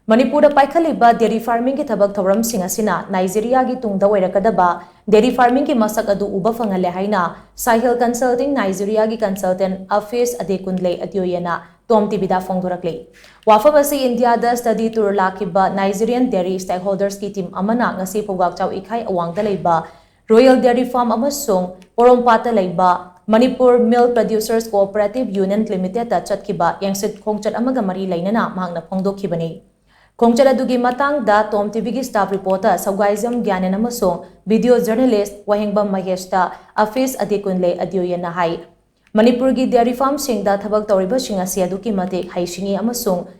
Manipur paikhatliba dairy farming ki thabak thouram sing asina Nigeria gi Tung Oirakadaba dairy farming ki masak adu uba Phanghale haina Sahel Consulting Nigeria gi Consultant Afees Adekunle Adeoye na TOMTV da phongdorakli. Wafabasi India da study tour lakiba Nigerian dairy stakeholders ki team amana ngasi pawak chaw ikhai awangda leiba Royal Dairy Farm amasung Porompata leiba Manipur Milk Producers Cooperative Union Limited da chatkiba yangsit khongchat amaga mari lainana mahangna phongdokhibani. Khongchat adugi matang da TOMTV ki staff reporter Saugaizam Gyanan amasung video journalist Wahengbam Maheshta Afees Adekunle Adeoye na hai Manipur gi dairy farm sing da thabak tawriba sing asi aduki matik haisingi amasung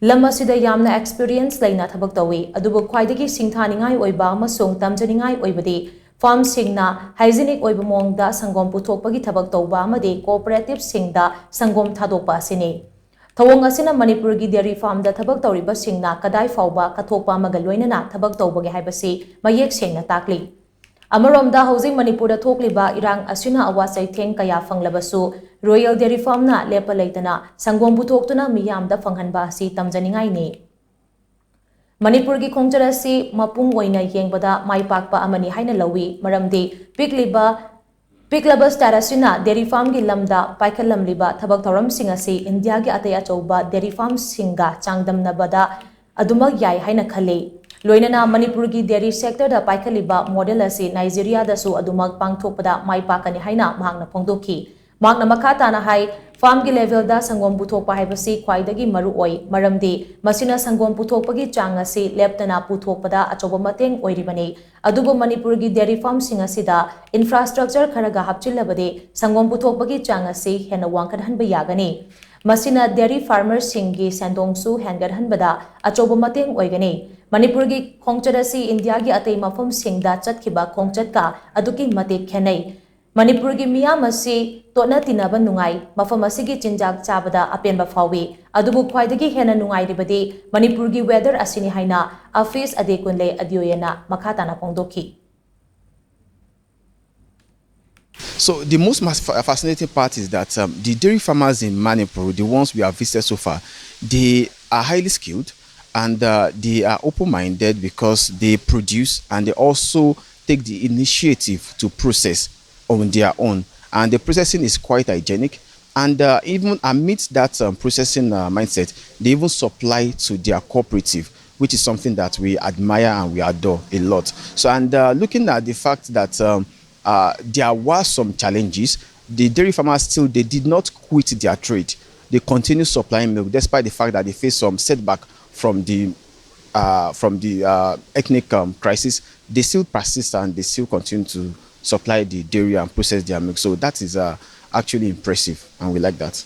lam asida yamna experience laina thabak tawi adubu khwaidagi singthaningai oiba amasung tamjaningai oibadi farm singna hygienic oiba mongda sangom puthokpagi thabak tawba amadi cooperative singda sangom thadokpa asini Thawong asina Manipur gi dairy farm da thabak tawriba singna kadai fawba kathokpa amaga loinana thabak tawbagi haibasi mayek sengna takli Amaromda housing Manipur da thokliba irang Asina awasai theng kaya phanglabasu Royal Dairy Farm na lepa leitana sangom butoktuna miyamda phanghanba si tamjaningai ni Manipur gi khongchar asi mapung oina yengbada maipakpa amani haina lawi maramdi piklaba starasina dairy farm gi lamda paikhatlamliba thabak thouram sing asi India gi ataya chauba dairy farm singa changdamnabada adumak yai haina khale Loinana Manipur gi dairy sector da paikhatliba model asi Nigeria da su adumak pangthokpada maipakani haina mahangna phongdokhi mahangna makata na hai farm gi level da sangom puthokpa haibasi khwaidagi maru oi maramdi masina sangom puthokpagi chang asi leptana puthokpada achoba mateng oiribani adubu Manipur gi dairy farm sing asi da infrastructure kharaga hapchilabade sangom puthokpagi chang asi hena wangkadhanba yagani masina dairy farmers singi sendongsu hengadhanbada achoba mateng oigani Manipur gi khongchat asi India gi atei mafam singda chatkiba khongchat ka aduki matik khenai Manipur gi miyam asi tona tinaba nungai mafam asi gi chinjak chabada apenba fawi adubu khwaidagi hena nungai ribadi Manipur gi weather asini haina Afees Adekunle Adeoye na makhatana phongdokhi So the most fascinating part is that the dairy farmers in Manipur, the ones we have visited so far, they are highly skilled and they are open-minded because they produce and they also take the initiative to process on their own. And the processing is quite hygienic. And even amidst that processing mindset, they even supply to their cooperative, which is something that we admire and we adore a lot. So, and looking at the fact that there were some challenges, the dairy farmers still, they did not quit their trade. They continue supplying milk despite the fact that they face some setback from the ethnic crisis. They still persist and they still continue to supply the dairy and process their milk. So that is actually impressive, and we like that.